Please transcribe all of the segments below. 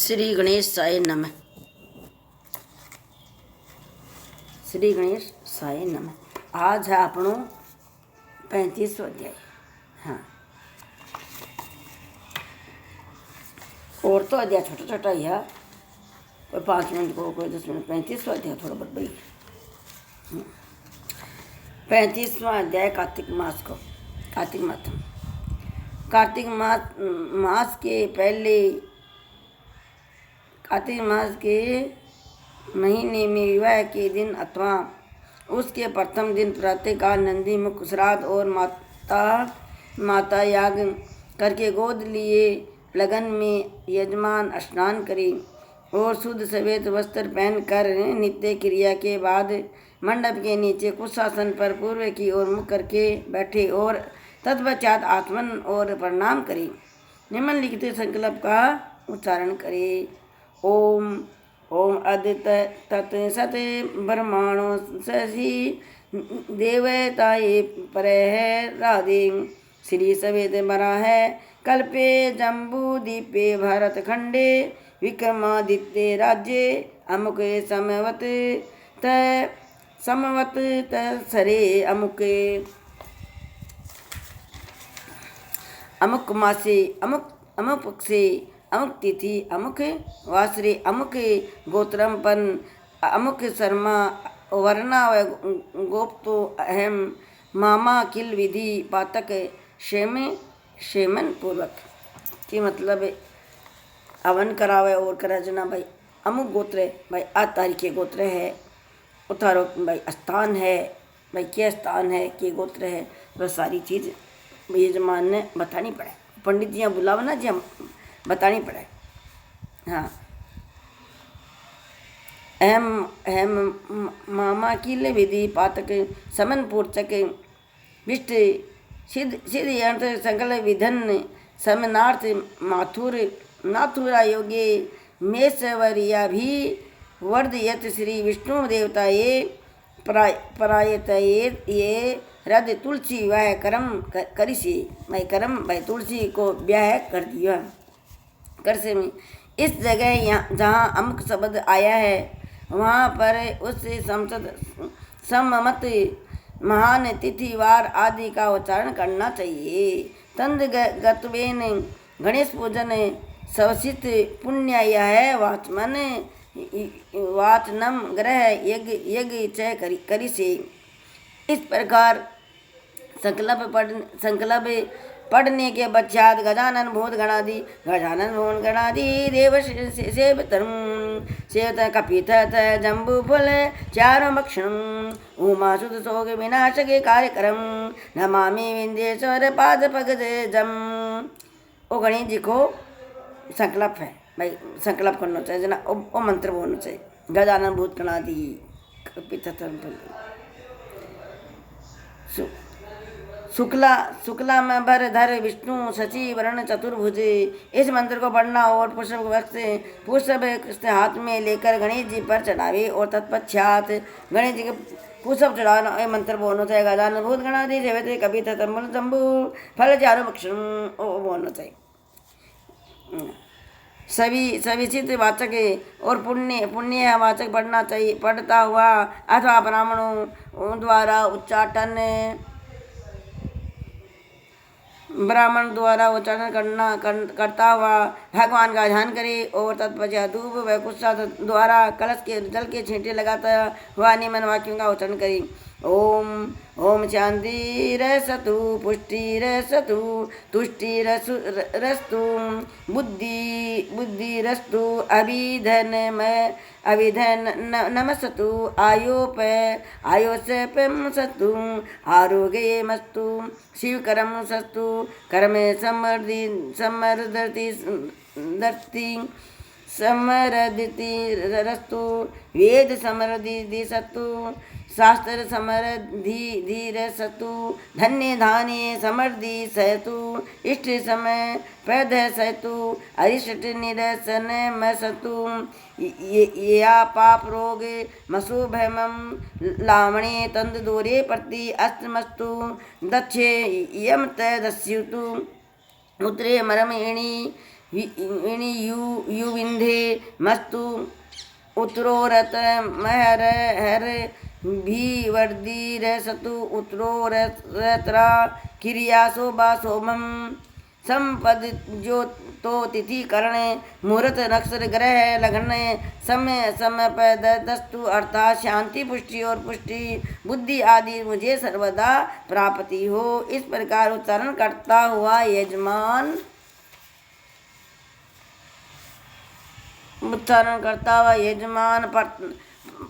श्री गणेश साय नमः। श्री गणेश साय नमः। आज है अपनो 35वां अध्याय। हाँ, और तो अध्याय छोटा छोटा ही है, कोई 5 मिनट को, कोई 10 मिनट। 35वां अध्याय थोड़ा बड़ा ही। 35वां अध्याय कार्तिक मास को। कार्तिक मास के पहले, कार्तिक मास के महीने में विवाह के दिन अथवा उसके प्रथम दिन प्रातःकाल नंदी मुख श्राद्ध और माता याग करके गोद लिए लगन में यजमान स्नान करे और शुद्ध सफेद वस्त्र पहनकर नित्य क्रिया के बाद मंडप के नीचे कुछ आसन पर पूर्व की ओर मुख करके बैठे और तत्पश्चात आत्मन और प्रणाम करे। निम्नलिखित संकल्प का उच्चारण करे। ओम ओम अदित तत् सत ब्रह्माणो शशि देवताये परः राधे श्री सवेद बराह कल्पे जम्बूदीपे भारतखंडे विक्रमादित्य राज्ये अमुके समवत तसरे अमुक मासे अमुक पक्षे अमुक तिथि अमुक वासरे अमुक गोत्रमपन अमुक शर्मा वर्णा व गोप्तो अहम मामा किल विधि पातक शेमन पूर्वक की मतलब हवन करावे और करा जना भाई अमुक गोत्र है भाई, आज तारीख के गोत्र है, उतारो भाई स्थान है भाई, क्या स्थान है, के गोत्र है, वह सारी चीज़ यजमान ने बतानी पड़े। पंडित जी बुलावा ना जी, हम बतानी पड़े। हाँ, अहम मामा किल विधि पातक समन पूर्चक विष्ट सिद्ध यंत्र संकल विधन समनार्थ नाथुरा योगे मेषवरिया भी वर्धयत श्री विष्णु देवता ये परायत ये रद तुलसी वह कर्म करिसी भाई, कर्म भाई तुलसी को ब्याह कर दिया। कर से में इस जगह जहाँ अमुक शब्द आया है वहाँ पर उससे सम्मत महान तिथिवार आदि का उच्चारण करना चाहिए। तंद गतवेन गणेश पूजन सवसित पुण्य यह वाचनम ग्रह यज्ञ चय करी से। इस प्रकार संकल्प पढ़ने के पश्चात गजानन भूत गणादि देव सेवत कपित जम्बू फल चार भक्षण उमा सुध शोक विनाश के कार्यक्रम नमामि विंध्येश्वर पाद पगज जम। ओ गणेश जी को संकल्प है भाई, संकल्प करना चाहिए जना, वो मंत्र बोलना चाहिए। गजानन भूत गणादि कपित शुक्ला में भरधर विष्णु शशि वर्ण चतुर्भुज। इस मंत्र को पढ़ना और पुष्प हाथ में लेकर गणेश जी पर चढ़ावे और तत्पश्चात गणेश जी के पुष्प चढ़ाना। ये मंत्र बोलना चाहिए। गजानन भूत गणादि सेवते कभी तमल जम्बू फल चारो भक्षण बोलना चाहिए। सभी चित्त वाचक और पुण्य वाचक पढ़ना चाहिए। पढ़ता हुआ अथवा ब्राह्मणों द्वारा उच्चाटन करता हुआ भगवान का ध्यान करे और तत्पश्चात धूप व कुत्सा द्वारा कलश के जल के छींटे लगाता हुआ निम्न वाक्यों का उच्चारण करे। ओम शांतिरसतु पुष्टिरसतु तुष्टिरस्तु बुद्धिरस्तु अभिधन नमस्तु आयोस्यपम सतु आरोग्यमस्तु शिवकरम सस्तु कर्मे समरदिति रस्तु वेद समरदि सतु शास्त्र समरधीर सतु धन्य धान्य समर्दि सहतु इष्ट समय प्रद सहतु अरिष्ट निरसन मसतु या पाप रोग मशुभमम लावणे तंद दूरे प्रति अस्तमस्तु दक्षे यम तदस्युतु उत्तरे मरमेणी युविंधे मस्तु उत्तरोरत महर हर भी वर्दीरसतु उत्तरोरत्रा किरियासो बासोमम संपद जो तो तिथि करण मुहूर्त नक्षत्र ग्रह लग्न समय समय पर दस्तु अर्थात शांति पुष्टि और पुष्टि बुद्धि आदि मुझे सर्वदा प्राप्ति हो। इस प्रकार उच्चारण करता हुआ यजमान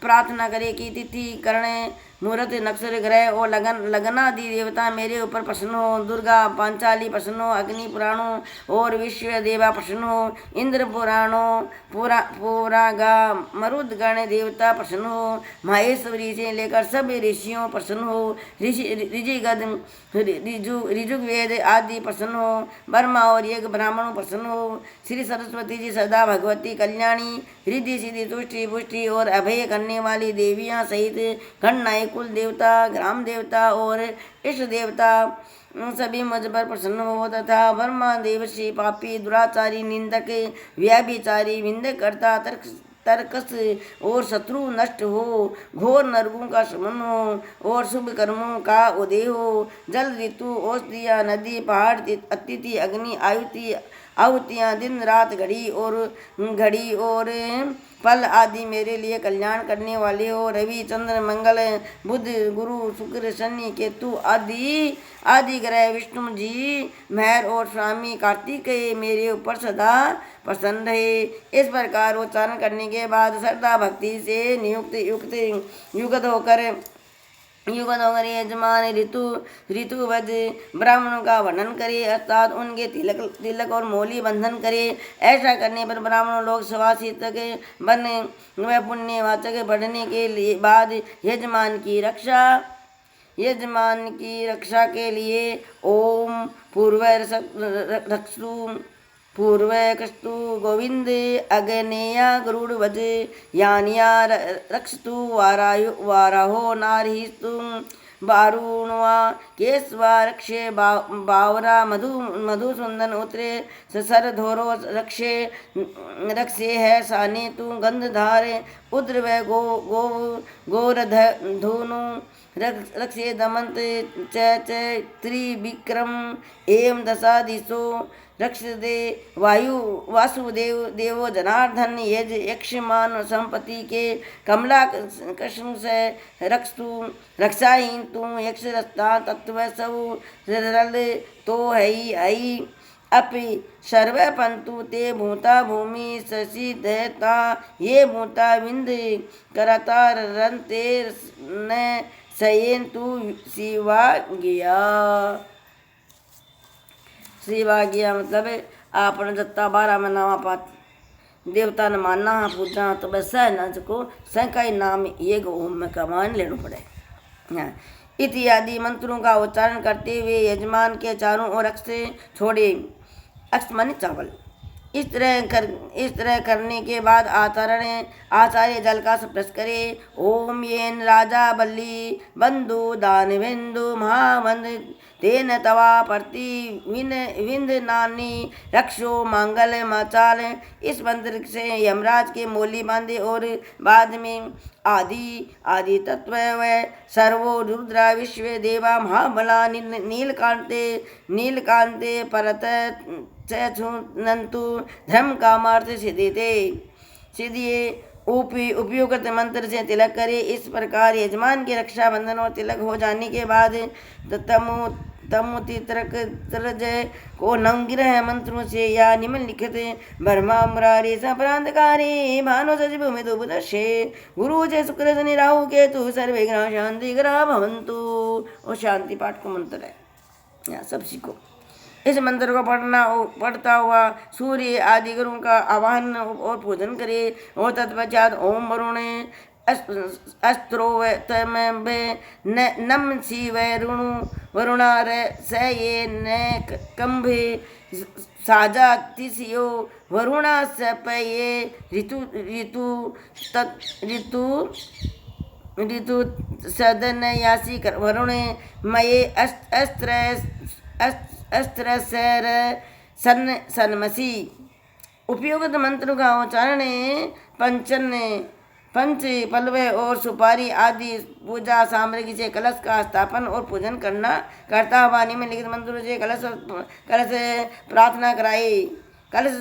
प्रार्थना करे कि तिथि करण मुहूर्त नक्षत्र ग्रह और लगनादि देवता मेरे ऊपर प्रसन्न हो। दुर्गा पांचाली प्रसन्न हो, अग्नि पुराणों और विश्व देवा प्रसन्न हो, इंद्र पुराणों पुरागा मरुदगण देवता प्रसन्न हो, महेश्वरी से लेकर सब ऋषियों प्रसन्न हो, ऋषिगद ऋजुवेद आदि प्रसन्न हो, ब्रह्मा और यज्ञ ब्राह्मणों प्रसन्न हो, श्री सरस्वती जी सदा भगवती कल्याणी रिद्धि सिद्धि तुष्टि पुष्टि और अभय करने वाली देवियां सहित गणनायक कुल देवता ग्राम देवता और इष्ट देवता सभी मुझ पर प्रसन्न हो तथा ब्रह्मा देवशी पापी दुराचारी निंदक व्याभिचारी विंध्यकर्ता तर्कस और शत्रु नष्ट हो, घोर नरकों का शमन हो और शुभ कर्मों का उदय हो। जल ऋतु औषधियाँ नदी पहाड़ अतिथि अग्नि आहुतियाँ दिन रात घड़ी और फल आदि मेरे लिए कल्याण करने वाले हो। रवि चंद्र मंगल बुध गुरु शुक्र शनि केतु आदि ग्रह विष्णु जी महर और स्वामी कार्तिकेय मेरे ऊपर सदा प्रसन्न रहे। इस प्रकार उच्चारण करने के बाद श्रद्धा भक्ति से युक्त होकर यजमान ऋतुवज ब्राह्मणों का वर्णन करे अर्थात उनके तिलक और मौली बंधन करे। ऐसा करने पर ब्राह्मण लोग सुवासित बने व पुण्यवाचक बढ़ने के लिए बाद यजमान की रक्षा के लिए ओम पूर्वकस्तु गोविंद अग्नेया गरुड़वज यानिया रक्षतु वाराहो नारहिस्तु वारुणवा केशवा रक्षे बावरा मधुसूदन उत्तरे सरधोरो रक्षे है साने तु गंधधार उद्र व गोरधनु रक्षे दमंत च त्रिविक्रम एवं दशा दिशो रक्षदे वासुदेव देवो जनार्दन यज यक्षमान संपत्ति के कमला कृष्ण से रक्षाहीन तू यक्षरस्ता तत्व सब रल तो हई अपि सर्वपंतु ते भूता भूमि शशि दहता ये भूता विंद करता रंते न सयेन तू शिवा गया मतलब आपने जत्ता 12 मनावा पात देवता ने मानना पूजा तो बस न सको संकई नाम ये ओम में कमान लेना पड़े। इत्यादि मंत्रों का उच्चारण करते हुए यजमान के चारों ओर अक्ष छोड़े, अक्ष माने चावल। इस तरह करने के बाद आचार्य जल का स्पर्श करे। ओम येन राजा बल्ली बंधु दानवेन्दु महावंद तेन तवा प्रति विंद नानी रक्षो मंगल माचाल। इस मंत्र से यमराज के मोली बांधे और बाद में आदि तत्व व सर्वो रुद्रा विश्व देवा महाबला नीलकांते परत नंतु धर्म कामार्थ सिद्धिये उपयुक्त मंत्र से तिलक करे। इस प्रकार यजमान की रक्षा बंधन और तिलक हो जाने के बाद तमुतित्रजय को नवग्रह मंत्रों से या निम्नलिखित ब्रह्मा मुरारी संप्रांतकारी भानु सचिव मृदु बुदशे गुरु जय शुक्र शनि राहु केतु सर्वे ग्रह शांति ग्रह भवन्तु। और शांति पाठ का मंत्र है, यहाँ सब सीखो। इस मंत्र को पढ़ता हुआ सूर्य आदि गुरुओं का आवाहन और पूजन करे। और तत्पश्चात ओम वरुण अस्त्रो नम शिव वरुणार स ये न कंभे साजा तिसियो वरुणा सपये ऋतु सदन यासी कर वरुण मये अस्त्र सर सन्मसी उपयुक्त मंत्र का उच्चारण पंचन पंच पलवे और सुपारी आदि पूजा सामग्री से कलश का स्थापन और पूजन करता हुआ निम्नलिखित मंत्रों से कलश प्रार्थना कराई। कलश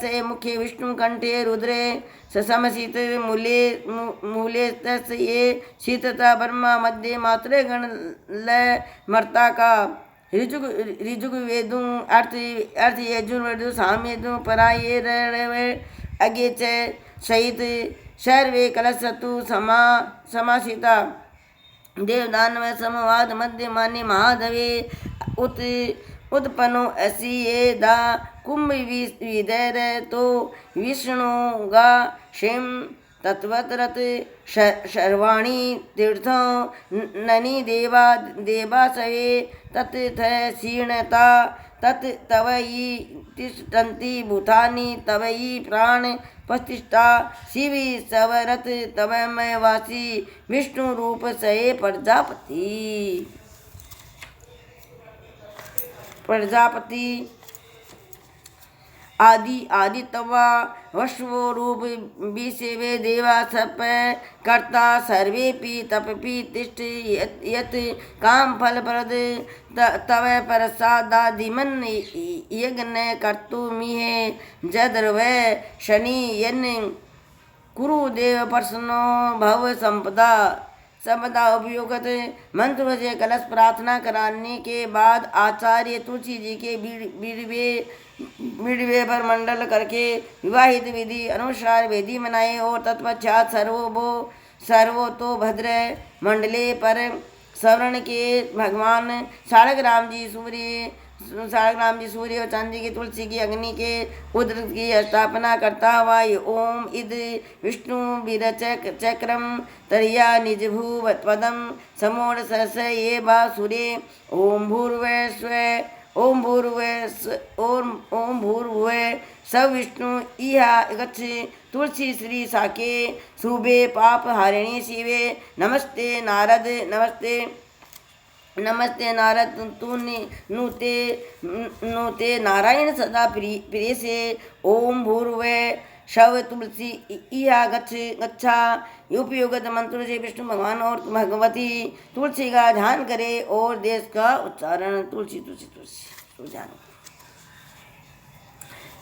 से मुख्य विष्णु कंठे रुद्रे समशीत मूले ये शीतता ब्रह्मा मध्य मात्रे गण लय मर्ता का ऋजुग वेदु अर्थ यजुर्वेदु सामवेदु पराये अगे च सहित सर्वे कलशतु समासिता देवदानव समवाद मध्य मान्य महाधवे उत्पन्नो ऐसी ये दा कुंभ विदर तो विष्णु गा क्षेम तत्वतरत शर्वाणी तीर्थों ननी देवासवे तत्थ क्षीणता तत् तवयी तिष्ठन्ति भूतानि तवयी प्राण प्रतिष्ठा शिवी सवरत तवमय वासी विष्णु रूप सये प्रजापति आदि तवा वश्वो रूप विसेवे देवा सप कर्ता सर्वेपि तपपि तिष्ठ यत् काम फल प्रद तव प्रसादादिमन यज्ञ कर्तुमिहे जद्रव शनि यन कुरु देव प्रसन्नो भव संपदा उपयोगत मंत्र से कलश प्रार्थना कराने के बाद आचार्य तुलसी जी के बीड़वे पर मंडल करके विवाहित विधि अनुसार वेदी मनाए और तत्पश्चात सर्वतो भद्र मंडले पर स्वर्ण के भगवान साड़क राम जी सूर्य और चांदी की तुलसी की अग्नि के उद्र की स्थापना करता हुआ ओम इद विष्णु चक्रम तरिया निजभू पदम समोड़ सरस ये बा सूर्य ओम भूर्भुव सब विष्णु इहा गच्छ तुलसी श्री साके शुभे पाप हारिणी शिवे नमस्ते नारद तू नुते नारायण सदा प्रिय से ओम भूर्व शव तुलसी इहा गच्छा उपयोगत मंत्रों से विष्णु भगवान और भगवती तुलसी का ध्यान करे और देश का उच्चारण तुलसी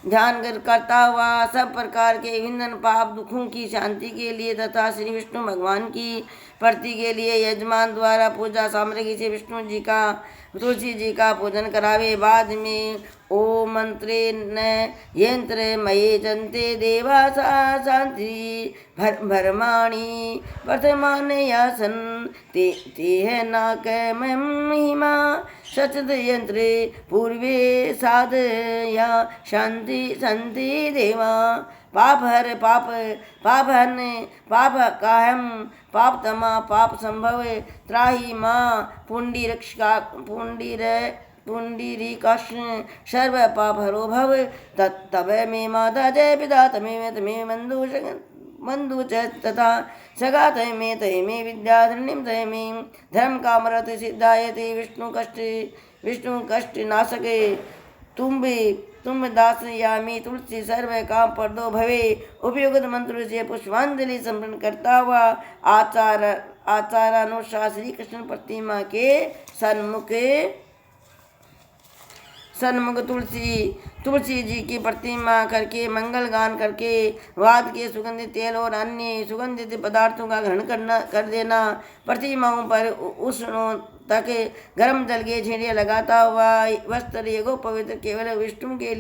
ध्यान करता हुआ सब प्रकार के विंधन पाप दुखों की शांति के लिए तथा श्री विष्णु भगवान की प्रति के लिए यजमान द्वारा पूजा सामग्री से विष्णु जी का तुलसी जी का पूजन करावे। बाद में ओ मंत्रे न यंत्र मये जंते देवा शांति भरमाणी वर्तमान यासन ते है न कै महिमा सचद यंत्र पूर्वे साध या शांति संति देवा पाप हर पाप हन पाप काहम पाप तमा पाप संभव त्राही माँ पुंडरीकाक्ष सर्व पाप हरो भव तब मे माता जय पिता तमे बंधु तथा सगा तय मे विद्याधरणिम तय मे धर्म कामरथ सिद्धायते विष्णु कष्ट नाशके तुम दास यामी तुलसी सर्व काम पर्दो भवे। उपयुक्त मंत्र से पुष्पांजलि संपन्न करता हुआ आचारानुसार श्री कृष्ण प्रतिमा के सन्मुख तुलसी जी की प्रतिमा करके मंगल गान करके वाद के सुगंधित तेल और अन्य सुगंधित पदार्थों का ग्रहण कर देना। प्रतिमाओं पर उष्णों तक गर्म जल के छींटे लगाता हुआ वस्त्र एगो पवित्र केवल विष्णु के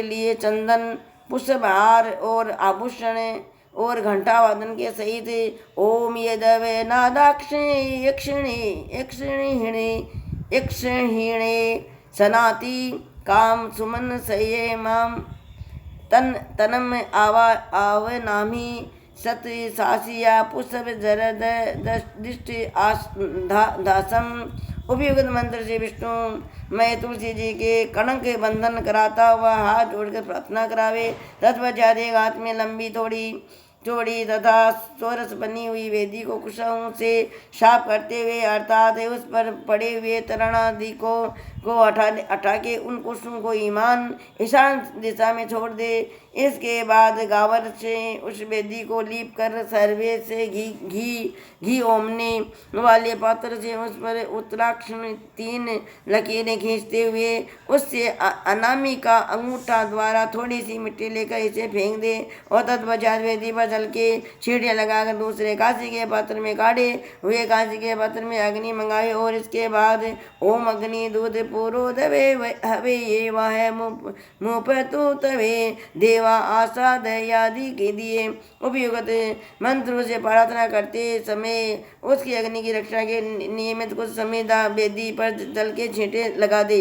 लिए चंदन पुष्पहार और आभूषण और घंटा वादन के सहित ओम यदव नादाक्ष यक्षिणे सनाति काम सुमन सये माम तनम आवनामी सत सासिया पुष्प जरद दृष्टि दासम। उपयुक्त मंत्र से विष्णु मैं तुलसी जी के कणक बंधन कराता हुआ हाथ जोड़कर प्रार्थना करावे। तत्पश्चात एक हाथ में लंबी थोड़ी चौड़ी तथा चौरस बनी हुई वेदी को कुशों से साफ करते हुए अर्थात उस पर पड़े हुए तरण आदि को हटा के उन कुशों को ईशान दिशा में छोड़ दे। इसके बाद गावर से उस वेदी को लीप कर सर्वे से घी ओमने वाले पात्र से उस पर उत्तराक्षण 3 लकीरें खींचते हुए उससे अनामिका अंगूठा द्वारा थोड़ी सी मिट्टी लेकर इसे फेंक दे और तत्पश्चात वेदी पर जल के छींटियाँ लगाकर दूसरे कांसी के पात्र में काढ़े हुए कांसी के पात्र में अग्नि मंगाए और इसके बाद ओम अग्नि दूध पूरो दवे हवे ये वह मुँह तो तवे देवा आशा दयादि के दिए। उपयुक्त मंत्रों से प्रार्थना करते समय उसकी अग्नि की रक्षा के नियमित कुछ समय वेदी पर जल के छींटे लगा दे।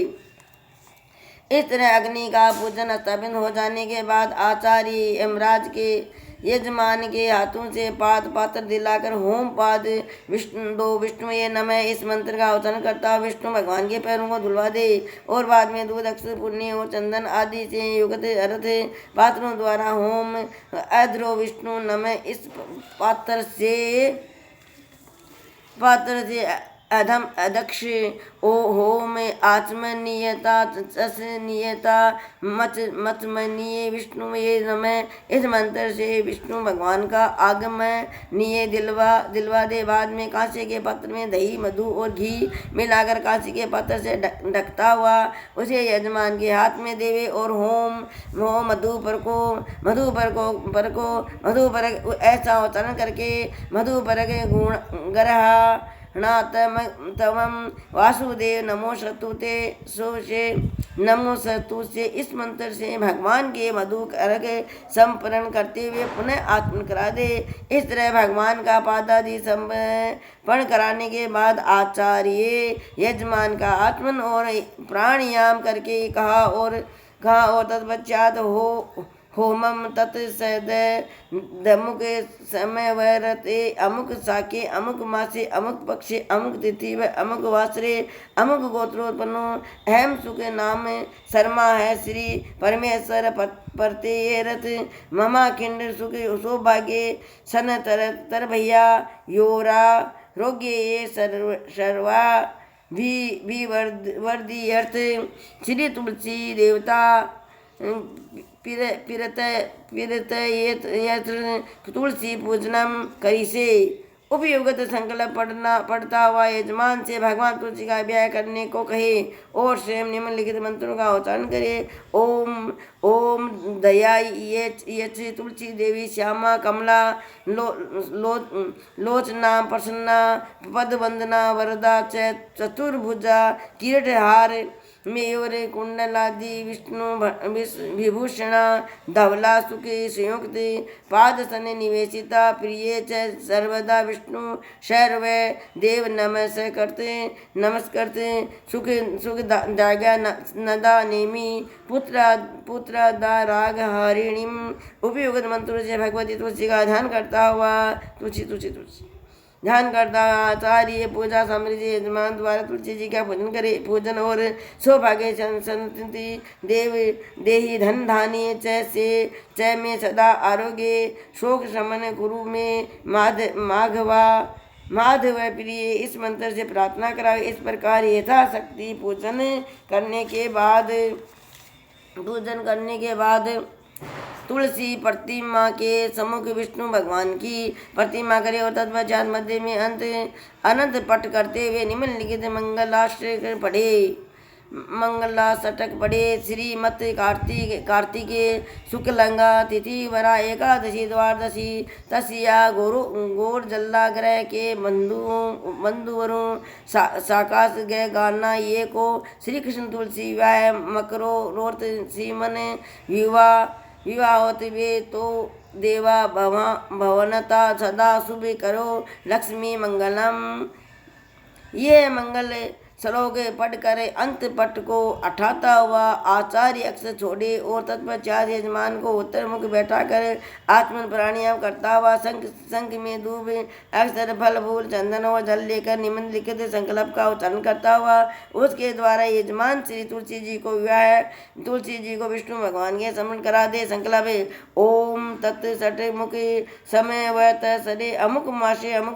इस तरह अग्नि का पूजन स्थापित हो जाने के बाद आचार्य यमराज के यजमान के हाथों से पात्र दिलाकर होम पाद विष्णु ये नमः इस मंत्र का उच्चारण करता विष्णु भगवान के पैरों को धुलवा दे और बाद में दूध अक्षर पुण्य और चंदन आदि से युक्त अर्थ पात्रों द्वारा होम अध्रो विष्णु नमः इस पात्र से अधम अदक्ष ओ होम आत्मनियता तस्नियता मचमनीय विष्णु ये नमः इस मंत्र से विष्णु भगवान का आगमनीय दिलवा दे। बाद में कांसे के पात्र में दही मधु और घी मिलाकर कांसे के पात्र से ढकता हुआ उसे यजमान के हाथ में देवे और होम मधु पर ऐसा उच्चारण करके मधु पर गुण ग्रह तवम वासुदेव नमो सतुते नमो सतु से इस मंत्र से भगवान के मधु अर्घ संपरण करते हुए पुनः आत्मन करा दे। इस तरह भगवान का पादादि संपन्न कराने के बाद आचार्य यजमान का आत्मन और प्राणायाम करके कहा और तत्पश्चात होमम तत्सदमुक समयवरते अमुक साके अमुक मासे अमुक पक्षे अमुक तिथि व अमुक वासरे अमुक गोत्रोत्पन्नो अहम सुख नाम शर्मा है श्री परमेश्वर परतेरथ ममा खिंड सुख सौभाग्य सन तर भैया योरा रोग्य ये सर्वा भी वर्दी अर्थ श्री तुलसी देवता पिरत तुलसी पूजनम करिसे। उपयुक्त संकल्प पढ़ता हुआ यजमान से भगवान तुलसी का ब्याह करने को कहे और स्वयं निम्नलिखित मंत्रों का उच्चारण करे। ओम ओम दया यच तुलसी देवी श्यामा कमला लोचना प्रसन्ना पदवंदना वरदा चतुर्भुजा किरीटहार मयूर कुंडलादि विष्णु विभूषण धवला सुखी संयुक्त पाद सन निवेशिता प्रिय च सर्वदा विष्णु शर्व देव नमस्कृत सुख दागा नदा नेमी पुत्र दा राग हरिणीम। उपयुक्त मंत्रों से भगवती तुलसी का ध्यान करता हुआ तुलसी ध्यान करता आचार्य पूजा सामग्री यजमान द्वारा तुलसी जी का पूजन करे। पूजन और सौभाग्य संतति देव देही धन धानी च में सदा आरोग्य शोक शमन गुरु में माधव प्रिय इस मंत्र से प्रार्थना करावे। इस प्रकार यथाशक्ति पूजन करने के बाद तुलसी प्रतिमा के सम्मुख विष्णु भगवान की प्रतिमा करे और तत्पश्चात मध्य में अनंत पट करते हुए निम्नलिखित मंगलाष्टक पढ़े। श्रीमत कार्तिके शुक्लंगा तिथि वरा एकादशी द्वादशी तस्या गोर जल्ला ग्रह के बंधुवरों साकाश गय गाना ये को श्री कृष्ण तुलसी व्याह मकरो रोर्थ सीमन विवाह होते वे तो देवा भवनता सदा शुभ करो लक्ष्मी मंगलम ये मंगल श्लोक पढ़कर अंत पट को उठाता हुआ आचार्य अक्ष छोड़े और तत्पश्चात यजमान को उत्तर मुख बैठा कर आत्मन प्राणायाम करता हुआ संख में दूब अक्षर फल फूल चंदन और जल लेकर निम्नलिखित संकल्प का उच्चारण करता हुआ उसके द्वारा यजमान श्री तुलसी जी को विवाह तुलसी जी को विष्णु भगवान के समर्पण करा दे। संकल्प ओम तत् सठ मुख समय वत सरे अमुक मासे अमुक